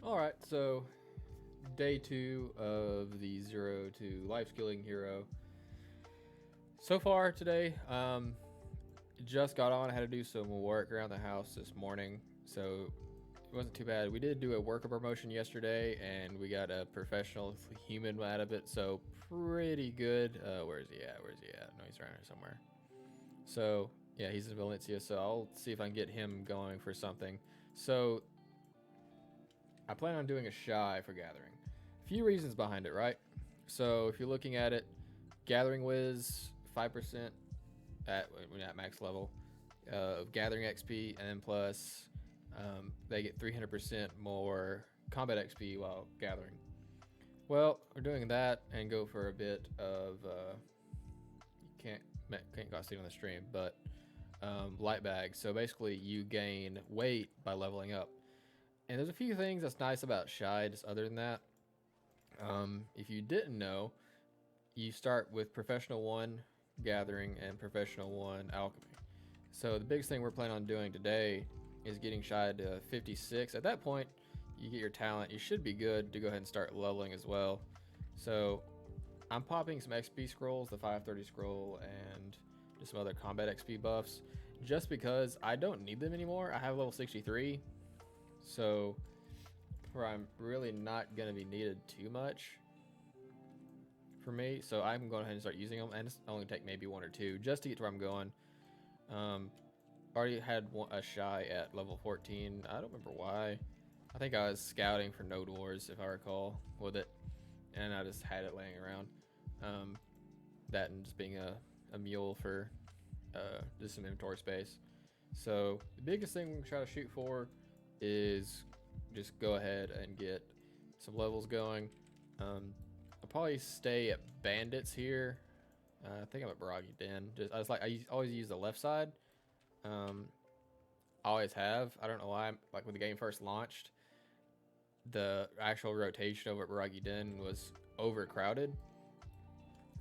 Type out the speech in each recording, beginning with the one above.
Alright, so day 2 of the 0 to LifeSkilling hero. So far today, just got on. I had to do some work around the house this morning, so it wasn't too bad. We did do a worker promotion yesterday, and we got a professional human out of it, so pretty good. Where is he at? Where is he at? No, he's around here somewhere. So, yeah, he's in Valencia, so I'll see if I can get him going for something. So, I plan on doing a shai for gathering. A few reasons behind it, right? So if you're looking at it, gathering whiz 5% at max level of gathering XP, and then plus they get 300% more combat XP while gathering. Well, we're doing that and go for a bit of you can't see it on the stream, but light bag. So basically, you gain weight by leveling up. And there's a few things that's nice about shai. Just other than that, if you didn't know, you start with professional 1 gathering and professional 1 alchemy. So the biggest thing we're planning on doing today is getting shai to 56. At that point, you get your talent. You should be good to go ahead and start leveling as well. So I'm popping some XP scrolls, the 530 scroll, and just some other combat XP buffs, just because I don't need them anymore. I have level 63. So, where I'm really not going to be needed too much for me. So, I'm going ahead and start using them. And it's only take maybe 1 or 2 just to get to where I'm going. Already had a shai at level 14. I don't remember why. I think I was scouting for Node Wars, if I recall, with it. And I just had it laying around. That and just being a mule for just some inventory space. So, the biggest thing we can try to shoot for is just go ahead and get some levels going. I'll probably stay at bandits here. I think I'm at Baragi Den. I always use the left side. Always have. I don't know why. Like when the game first launched, the actual rotation over at Baragi Den was overcrowded,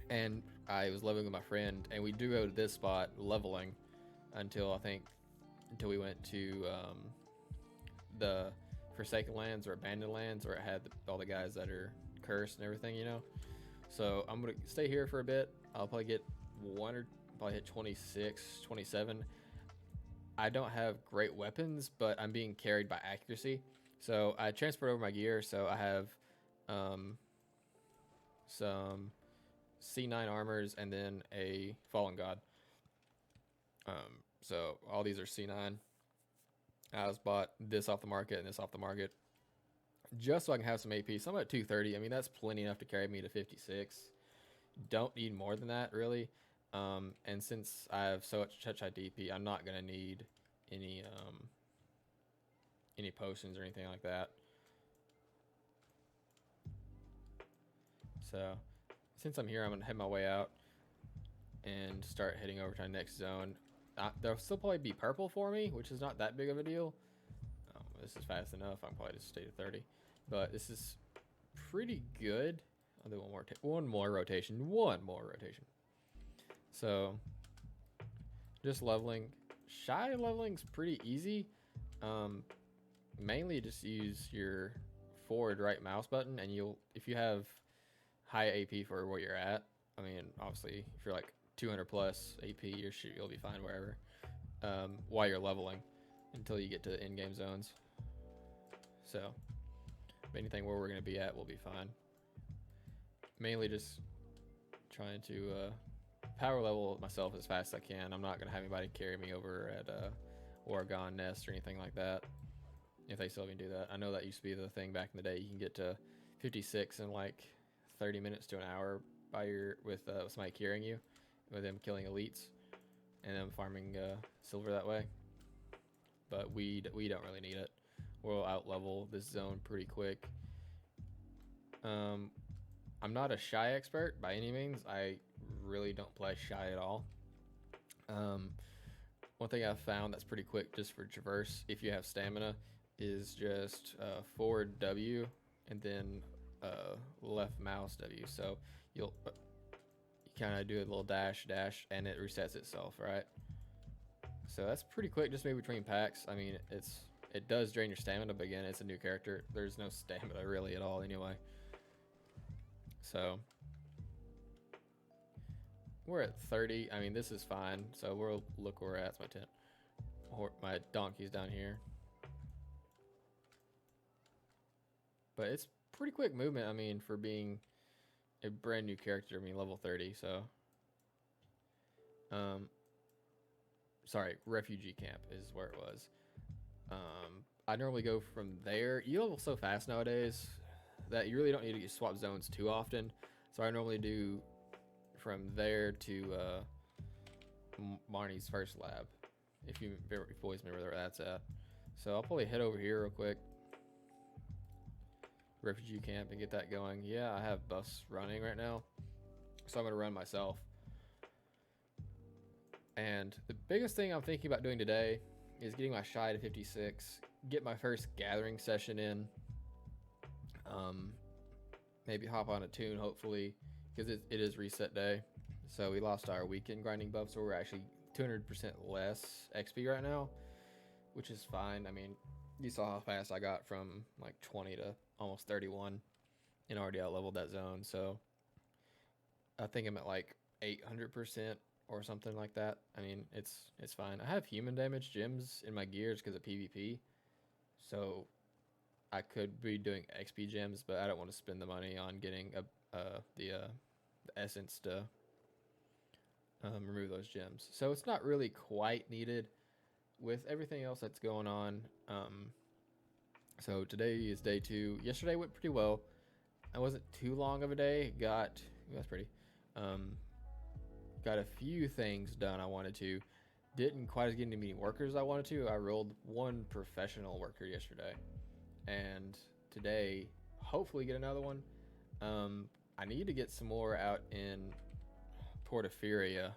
and I was living with my friend, and we do go to this spot leveling until we went to the Forsaken Lands or Abandoned Lands, where it had all the guys that are cursed and everything, you know. So I'm gonna stay here for a bit. I'll probably get probably hit 26, 27. I don't have great weapons, but I'm being carried by accuracy. So I transferred over my gear, so I have some C9 armors and then a Fallen God. So all these are C9. I just bought this off the market and this off the market just so I can have some AP. So I'm at 230. I mean, that's plenty enough to carry me to 56. Don't need more than that, really. And since I have such high DP, I'm not gonna need any potions or anything like that. So since I'm here, I'm gonna head my way out and start heading over to the next zone. There'll still probably be purple for me, which is not that big of a deal. This is fast enough. I can probably just stay to 30, but this is pretty good. I'll do one more rotation. So just leveling. Shai leveling's pretty easy. Mainly just use your forward right mouse button, and if you have high AP for where you're at. I mean, obviously, if you're like 200 plus AP, you'll be fine wherever. While you're leveling, until you get to in-game zones. So, anything where we're gonna be at, we'll be fine. Mainly just trying to power level myself as fast as I can. I'm not gonna have anybody carry me over at Oregon Nest or anything like that. If they still even do that, I know that used to be the thing back in the day. You can get to 56 in like 30 minutes to an hour with somebody carrying you, with them killing elites, and then farming silver that way. But we don't really need it. We'll out level this zone pretty quick. I'm not a shai expert by any means. I really don't play shai at all. One thing I've found that's pretty quick just for traverse, if you have stamina, is just forward W and then left mouse W. So you kind of do a little dash, and it resets itself, right? So that's pretty quick, just maybe between packs. I mean, it's It does drain your stamina, but again, it's a new character. There's no stamina really at all anyway. So we're at 30. I mean, this is fine. So we'll look where we're at. It's my tent. My donkey's down here. But it's pretty quick movement, I mean, for being a brand new character. I mean, level 30, so. Sorry, refugee camp is where it was. I normally go from there. You level so fast nowadays that you really don't need to swap zones too often. So I normally do from there to Marnie's first lab, if you boys remember where that's at. So I'll probably head over here real quick. Refugee camp and get that going. Yeah, I have buffs running right now, so I'm gonna run myself. And the biggest thing I'm thinking about doing today is getting my shai to 56, get my first gathering session in. Maybe hop on a tune, hopefully, because it is reset day. So we lost our weekend grinding buff, so we're actually 200% less XP right now, which is fine. I mean, you saw how fast I got from like 20 to almost 31 and already out leveled that zone. So I think I'm at like 800% or something like that. I mean, it's fine. I have human damage gems in my gears because of PvP. So I could be doing XP gems, but I don't want to spend the money on getting the essence to remove those gems. So it's not really quite needed with everything else that's going on. So today is day 2. Yesterday went pretty well. It wasn't too long of a day. That's pretty. Got a few things done I wanted to. Didn't quite as get as many workers I wanted to. I rolled 1 professional worker yesterday. And today, hopefully get another one. I need to get some more out in Portaferia,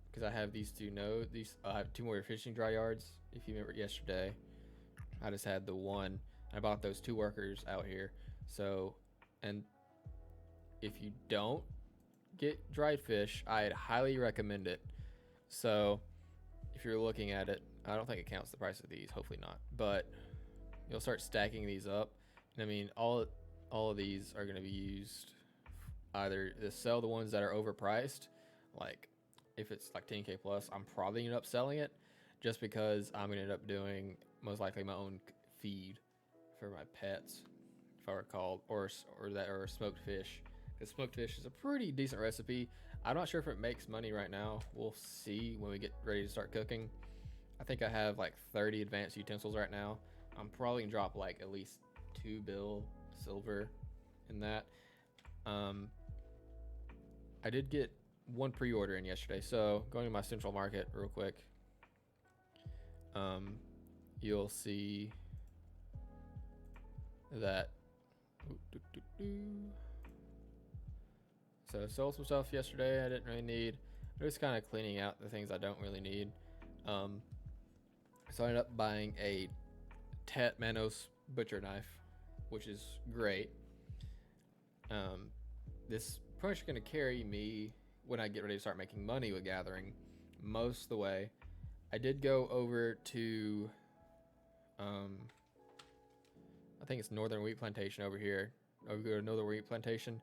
because I have these 2 nodes. I have 2 more fishing dry yards. If you remember yesterday, I just had the 1. I bought those 2 workers out here. So, and if you don't get dried fish, I'd highly recommend it. So if you're looking at it, I don't think it counts the price of these, hopefully not, but you'll start stacking these up. And I mean, all of these are going to be used either to sell the ones that are overpriced, like if it's like 10k plus, I'm probably end up selling it just because I'm gonna end up doing most likely my own feed for my pets, if I recall, or smoked fish. Because smoked fish is a pretty decent recipe. I'm not sure if it makes money right now. We'll see when we get ready to start cooking. I think I have like 30 advanced utensils right now. I'm probably gonna drop like at least 2 bill silver in that. I did get 1 pre-order in yesterday, so going to my central market real quick, you'll see that so sold some stuff yesterday I didn't really need. I'm just kind of cleaning out the things I don't really need. So I ended up buying a Tet Manos butcher knife, which is great. This pretty much going to carry me when I get ready to start making money with gathering most of the way. I did go over to I think it's Northern Wheat Plantation over here. Over to Northern Wheat Plantation.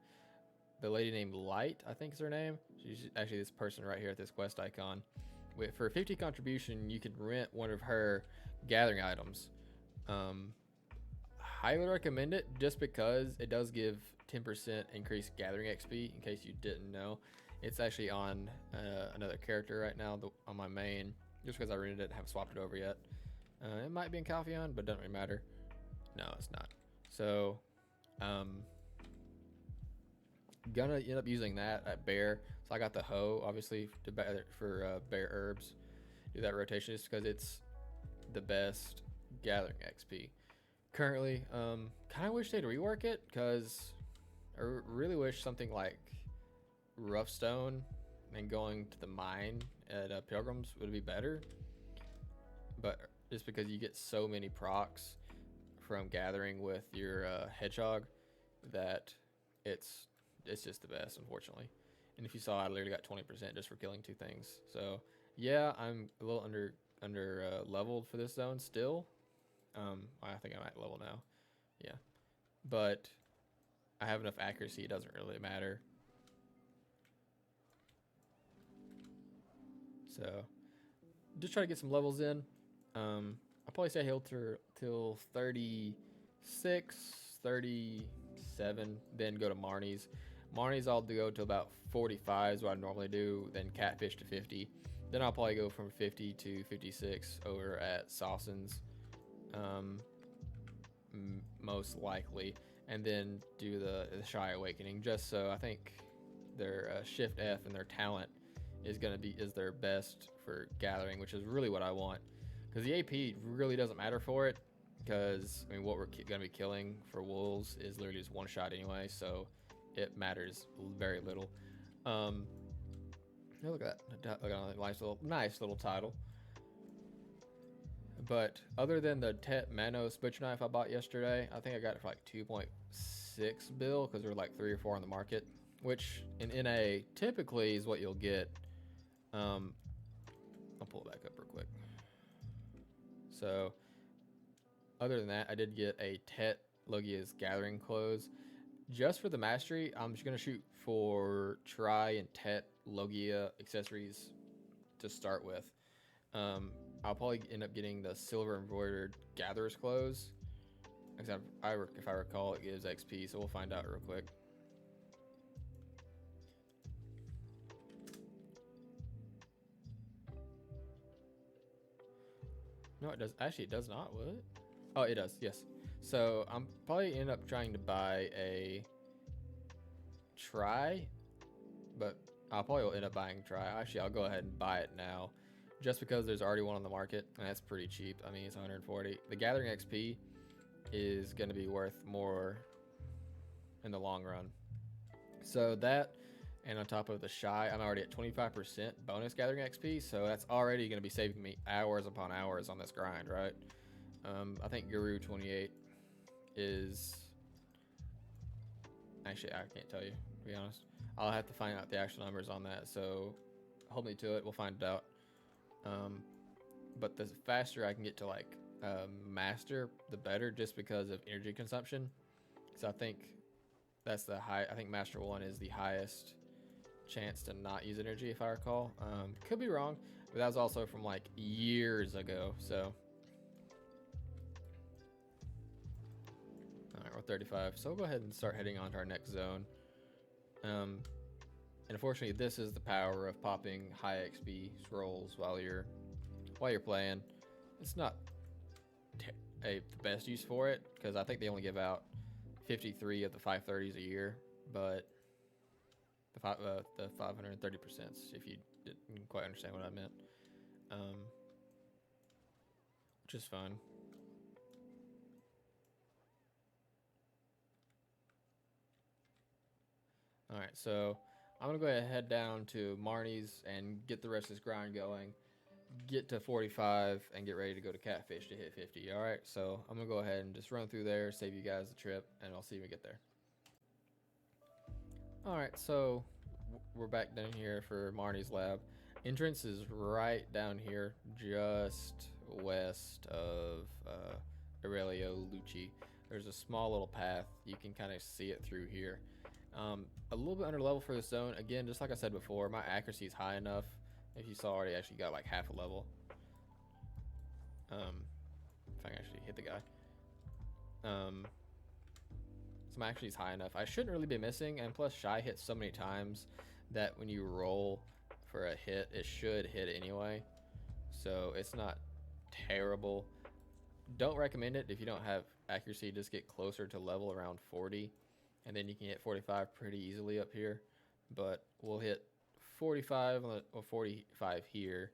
The lady named Light, I think is her name. She's actually this person right here at this quest icon. For 50 contribution, you can rent one of her gathering items. Highly recommend it just because it does give 10% increased gathering XP, in case you didn't know. It's actually on another character right now on my main, just because I rented it and haven't swapped it over yet. It might be in Calpheon, but it doesn't really matter. No, it's not. So, gonna end up using that at bear. So I got the hoe, obviously, for bear herbs. Do that rotation just because it's the best gathering XP. Currently, kind of wish they'd rework it, because I really wish something like rough stone and going to the mine at Pilgrims would be better. But just because you get so many procs from gathering with your hedgehog that it's just the best, unfortunately. And if you saw, I literally got 20% just for killing 2 things. So Yeah, I'm a little under leveled for this zone still. I think I'm at level now. Yeah, but I have enough accuracy. It doesn't really matter. So just try to get some levels in. I'll probably stay healed till 36, 37, then go to Marnie's. Marnie's I'll go to about 45 is what I normally do, then Catfish to 50. Then I'll probably go from 50 to 56 over at Sawson's, um, most likely, and then do the Shai Awakening. Just so I think their Shift F and their talent is their best for gathering, which is really what I want, because the AP really doesn't matter for it. Because I mean, what we're gonna be killing for wolves is literally just one shot anyway, so it matters very little. Um, look at that! Look at that nice little title. But other than the Tet Manos butcher knife I bought yesterday, I think I got it for like 2.6 bill because there were like 3 or 4 on the market, which in NA typically is what you'll get. I'll pull it back up real quick. So other than that, I did get a Tet Logia's Gathering Clothes. Just for the mastery, I'm just gonna shoot for Tri and Tet Logia accessories to start with. I'll probably end up getting the silver embroidered Gatherer's Clothes. Except if I recall, it gives XP, so we'll find out real quick. No, it does. Actually, it does not. Will it? Oh, it does. Yes. So I'm probably end up trying to buy a Tri, but I'll probably end up buying Tri. Actually, I'll go ahead and buy it now, just because there's already one on the market, and that's pretty cheap. I mean, it's 140. The Gathering XP is going to be worth more in the long run. So that, and on top of the Shai, I'm already at 25% bonus Gathering XP, so that's already going to be saving me hours upon hours on this grind, right? I think Guru 28 is... Actually, I can't tell you, to be honest. I'll have to find out the actual numbers on that, so hold me to it. We'll find it out. But the faster I can get to like master, the better, just because of energy consumption. So I think that's the high. I think master 1 is the highest chance to not use energy, if I recall. Could be wrong, but that was also from like years ago. So all right, we're 35. So we'll go ahead and start heading on to our next zone. And unfortunately, this is the power of popping high XP scrolls while you're playing. It's not the best use for it, because I think they only give out 53 of the 530s a year, but the 530%, if you didn't quite understand what I meant, which is fun. All right, so I'm gonna go ahead and head down to Marnie's and get the rest of this grind going. Get to 45 and get ready to go to Catfish to hit 50. All right, so I'm gonna go ahead and just run through there, save you guys the trip, and I'll see you when we get there. All right, so we're back down here for Marnie's lab. Entrance is right down here, just west of Aurelio Lucci. There's a small little path. You can kind of see it through here. A little bit under level for this zone. Again, just like I said before, my accuracy is high enough. If you saw, already actually got like half a level. If I can actually hit the guy. So my accuracy is high enough. I shouldn't really be missing, and plus Shai hits so many times that when you roll for a hit, it should hit anyway. So it's not terrible. Don't recommend it if you don't have accuracy. Just get closer to level around 40, and then you can hit 45 pretty easily up here. But we'll hit 45 or 45 here,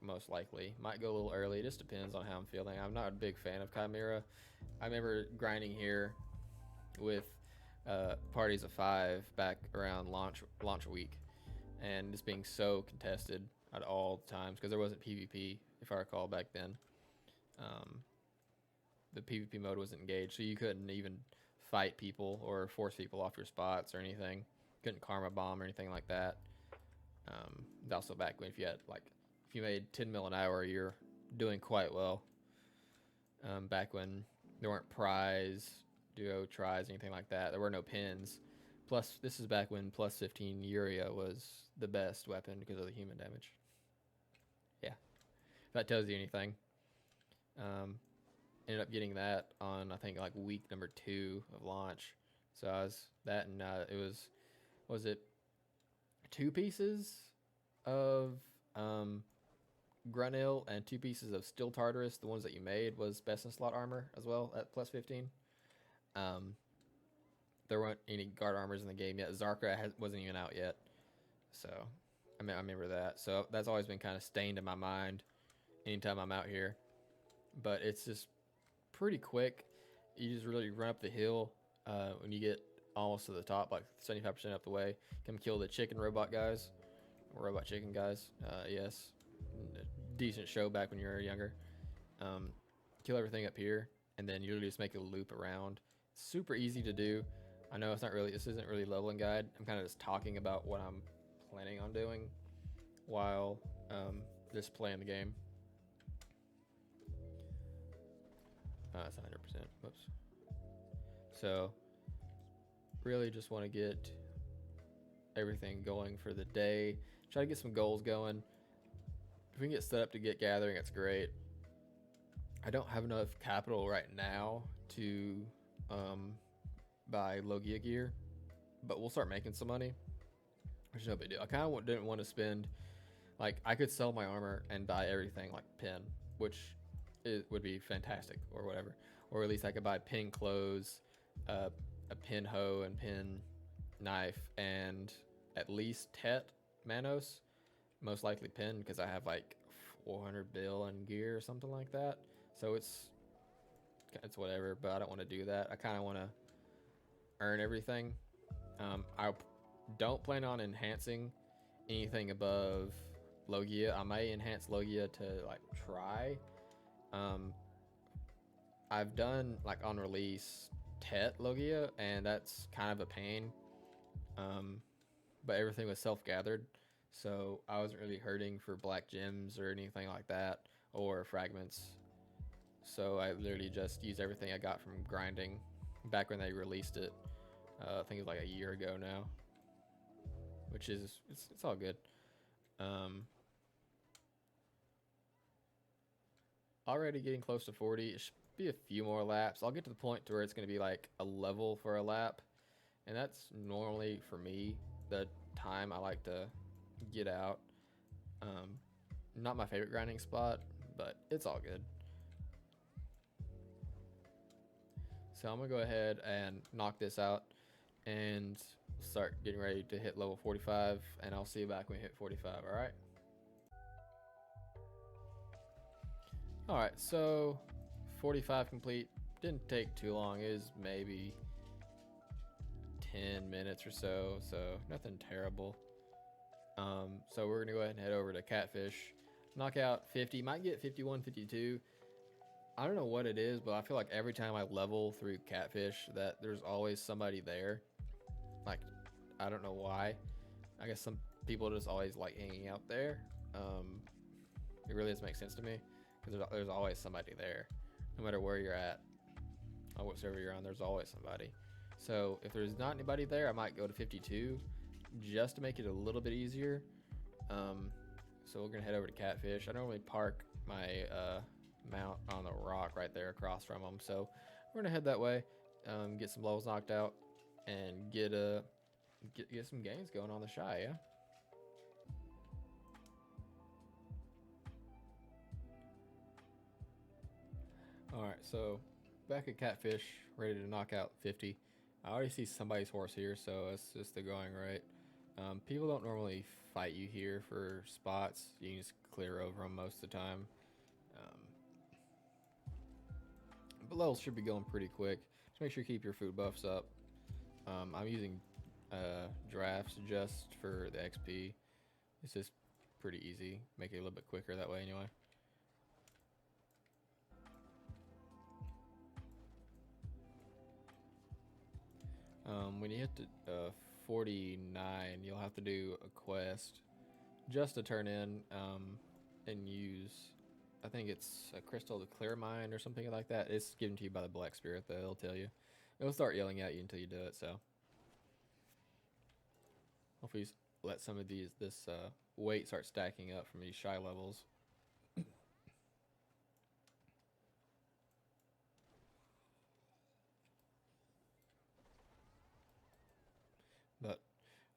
most likely. Might go a little early. It just depends on how I'm feeling. I'm not a big fan of Chimera. I remember grinding here with parties of 5 back around launch week, and just being so contested at all times because there wasn't PvP, if I recall, back then. The PvP mode wasn't engaged, so you couldn't even fight people or force people off your spots or anything. Couldn't karma bomb or anything like that. Also back when if you had like if you made 10 mil an hour, you're doing quite well. Back when there weren't prize, duo tries, anything like that, there were no pins. Plus, this is back when plus 15 Uria was the best weapon because of the human damage. Yeah, if that tells you anything. Um, Ended up getting that on, I think, like week number 2 of launch. So I was that, and it was it 2 pieces of Grunil and 2 pieces of Steel Tartarus. The ones that you made was best in slot armor as well at plus 15. Um, there weren't any guard armors in the game yet. Zarka wasn't even out yet. So I remember that. So that's always been kind of stained in my mind anytime I'm out here. But it's just pretty quick. You just really run up the hill when you get almost to the top, like 75% up the way. Come kill the chicken robot guys, or robot chicken guys. Yes, decent show back when you were younger. Kill everything up here, and then you literally just make a loop around. Super easy to do. I know it's not really. This isn't really leveling guide. I'm kind of just talking about what I'm planning on doing while just playing the game. It's 100%. Whoops. So, really just want to get everything going for the day. Try to get some goals going. If we can get set up to get gathering, it's great. I don't have enough capital right now to buy Logia gear, but we'll start making some money, which is no big deal. I kind of didn't want to spend, like, I could sell my armor and buy everything like pin, which it would be fantastic, or whatever. Or at least I could buy pin clothes, a pin hoe and pin knife, and at least Tet Manos, most likely pin, because I have like 400 bill and gear or something like that. So it's whatever, but I don't want to do that. I kind of want to earn everything. I don't plan on enhancing anything above Logia. I may enhance Logia to like try. I've done like on release Tet Logia, and that's kind of a pain. But everything was self-gathered, so I wasn't really hurting for black gems or anything like that, or fragments. So I literally just used everything I got from grinding back when they released it. I think it was like a year ago now, which is it's all good. Already getting close to 40. It should be a few more laps. I'll get to the point to where it's going to be like a level for a lap, and that's normally for me the time I like to get out. Not my favorite grinding spot, but it's all good. So I'm gonna go ahead and knock this out and start getting ready to hit level 45, and I'll see you back when we hit 45. All right, so 45 complete. Didn't take too long. It was maybe 10 minutes or so, so nothing terrible. So we're gonna go ahead and head over to Catfish, knock out 50. Might get 51, 52. I don't know what it is, but I feel like every time I level through Catfish that there's always somebody there. Like, I don't know why. I guess some people just always like hanging out there. It really doesn't make sense to me, because there's always somebody there. No matter where you're at, or what server you're on, there's always somebody. So if there's not anybody there, I might go to 52 just to make it a little bit easier. So we're gonna head over to Catfish. I normally park my mount on the rock right there across from them, so we're gonna head that way, get some levels knocked out, and get some gains going on the shai. Yeah. All right, so back at Catfish, ready to knock out 50. I already see somebody's horse here, so it's just the going right. People don't normally fight you here for spots. You can just clear over them most of the time. But levels should be going pretty quick. Just make sure you keep your food buffs up. I'm using drafts just for the XP. It's just pretty easy. Make it a little bit quicker that way anyway. When you hit to 49, you'll have to do a quest just to turn in and use, I think it's a crystal to clear mine or something like that. It's given to you by the Black Spirit, though. It'll tell you. It'll start yelling at you until you do it. So hopefully you let some of this weight start stacking up from these shai levels. But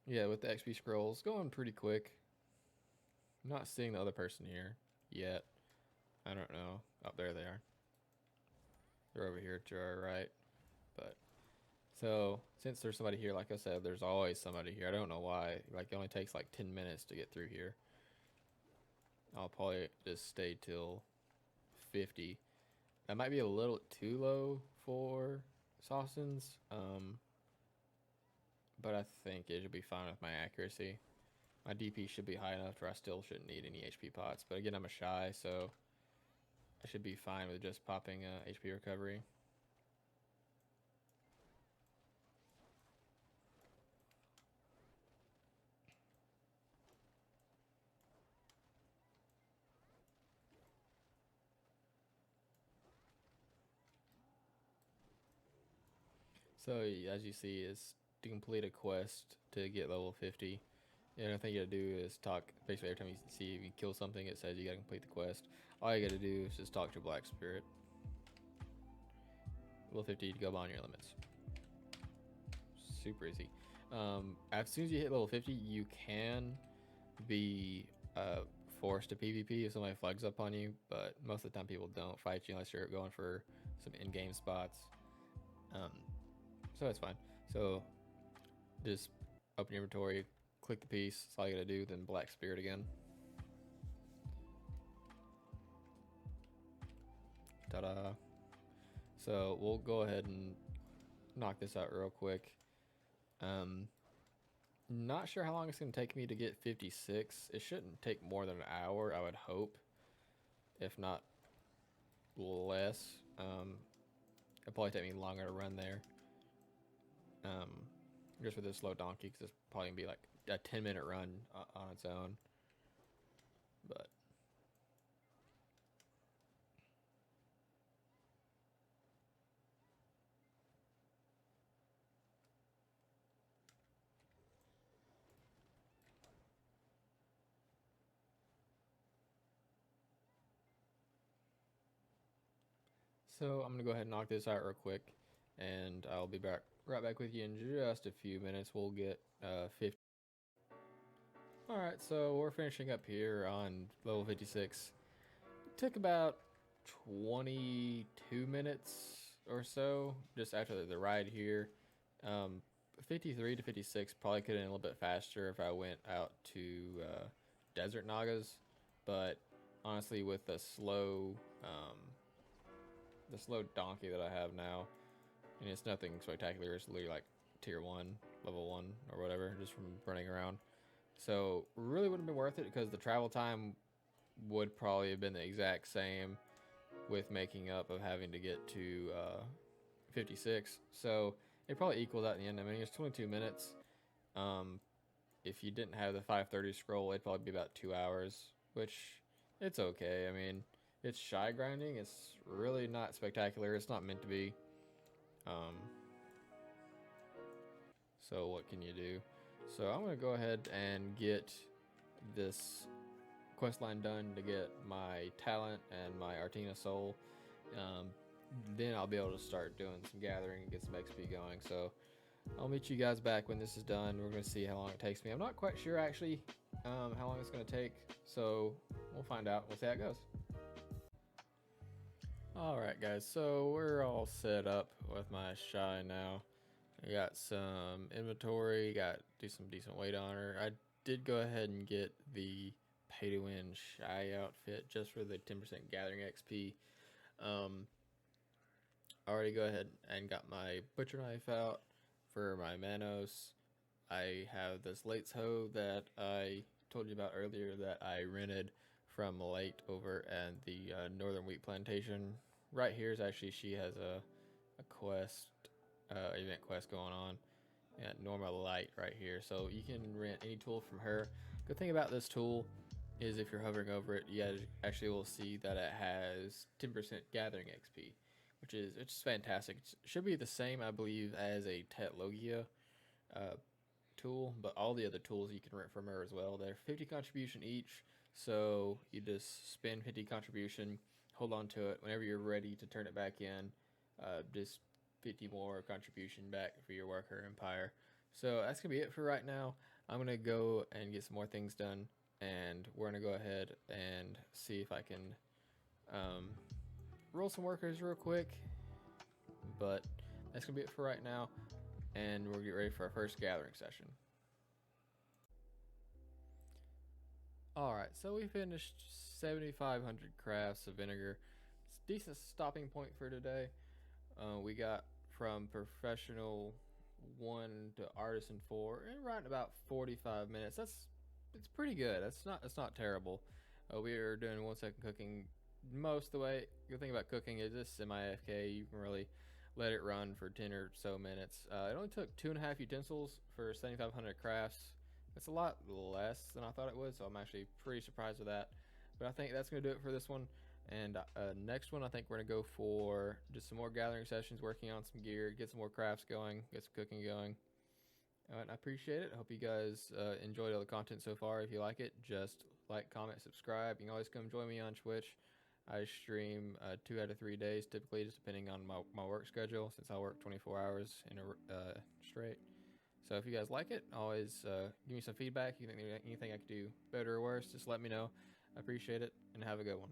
yeah, with the XP scrolls going pretty quick. I'm not seeing the other person here yet. I don't know. Oh, there they are. They're over here to our right. But so since there's somebody here, like I said, there's always somebody here. I don't know why. Like it only takes like 10 minutes to get through here. I'll probably just stay till 50. That might be a little too low for Sawsons. But I think it should be fine with my accuracy. My DP should be high enough where I still shouldn't need any HP pots. But again, I'm a shai, so I should be fine with just popping HP recovery. So as you see, is to complete a quest to get level 50. The only thing you gotta do is talk. Basically, every time you see if you kill something, it says you gotta complete the quest. All you gotta do is just talk to Black Spirit. Level 50 to go beyond your limits. Super easy. As soon as you hit level 50, you can be forced to PvP if somebody flags up on you, but most of the time people don't fight you unless you're going for some in-game spots. So it's fine. So just open your inventory, click the piece. That's all you gotta do. Then Black Spirit again. Ta-da! So we'll go ahead and knock this out real quick. Not sure how long it's gonna take me to get 56. It shouldn't take more than an hour, I would hope. If not less. It'll probably take me longer to run there. Just with this slow donkey, because it's probably gonna be like a 10-minute run on its own. But so I'm gonna go ahead and knock this out real quick, and I'll be right back with you in just a few minutes. We'll get 50. All right, so we're finishing up here on level 56. It took about 22 minutes or so just after the ride here. 53 to 56 probably could have been a little bit faster if I went out to Desert Nagas, but honestly, with the slow donkey that I have now, and it's nothing spectacular. It's literally like tier 1, level 1, or whatever, just from running around. So really wouldn't have been worth it because the travel time would probably have been the exact same with making up of having to get to 56. So it probably equals out in the end. I mean, it's 22 minutes. If you didn't have the 530 scroll, it'd probably be about 2 hours, which it's okay. I mean, it's shai grinding. It's really not spectacular. It's not meant to be. So what can you do? So I'm going to go ahead and get this quest line done to get my talent and my Artina soul. Then I'll be able to start doing some gathering and get some XP going. So I'll meet you guys back when this is done. We're going to see how long it takes me. I'm not quite sure actually how long it's going to take. So we'll find out. We'll see how it goes. Alright guys, so we're all set up with my shai now. I got some inventory, do some decent weight on her. I did go ahead and get the pay to win shai outfit just for the 10% gathering XP. I already go ahead and got my butcher knife out for my Manos. I have this Late's hoe that I told you about earlier that I rented from Late over at the Northern Wheat Plantation. Right here is actually, she has a quest, event quest going on at Norma Light right here. So you can rent any tool from her. Good thing about this tool is if you're hovering over it, you actually will see that it has 10% gathering XP, which is fantastic. It should be the same, I believe, as a Tet Logia uh, tool, but all the other tools you can rent from her as well. They're 50 contribution each, so you just spend 50 contribution, hold on to it. Whenever you're ready to turn it back in, just 50 more contribution back for your worker empire. So that's gonna be it for right now. I'm gonna go and get some more things done, and we're gonna go ahead and see if I can um, roll some workers real quick. But that's gonna be it for right now, and we'll get ready for our first gathering session. All right, so we finished 7,500 crafts of vinegar. It's a decent stopping point for today. We got from professional 1 to artisan 4 in right about 45 minutes. It's pretty good. That's not terrible. We are doing 1 second cooking most of the way. Good thing about cooking is this semi AFK. You can really let it run for 10 or so minutes. It only took 2.5 utensils for 7,500 crafts. It's a lot less than I thought it would, so I'm actually pretty surprised with that. But I think that's going to do it for this one. And next one, I think we're going to go for just some more gathering sessions, working on some gear, get some more crafts going, get some cooking going. I appreciate it. I hope you guys enjoyed all the content so far. If you like it, just like, comment, subscribe. You can always come join me on Twitch. I stream 2 out of 3 days, typically, just depending on my work schedule, since I work 24 hours in a straight. So if you guys like it, always give me some feedback. You think anything I could do better or worse, just let me know. I appreciate it, and have a good one.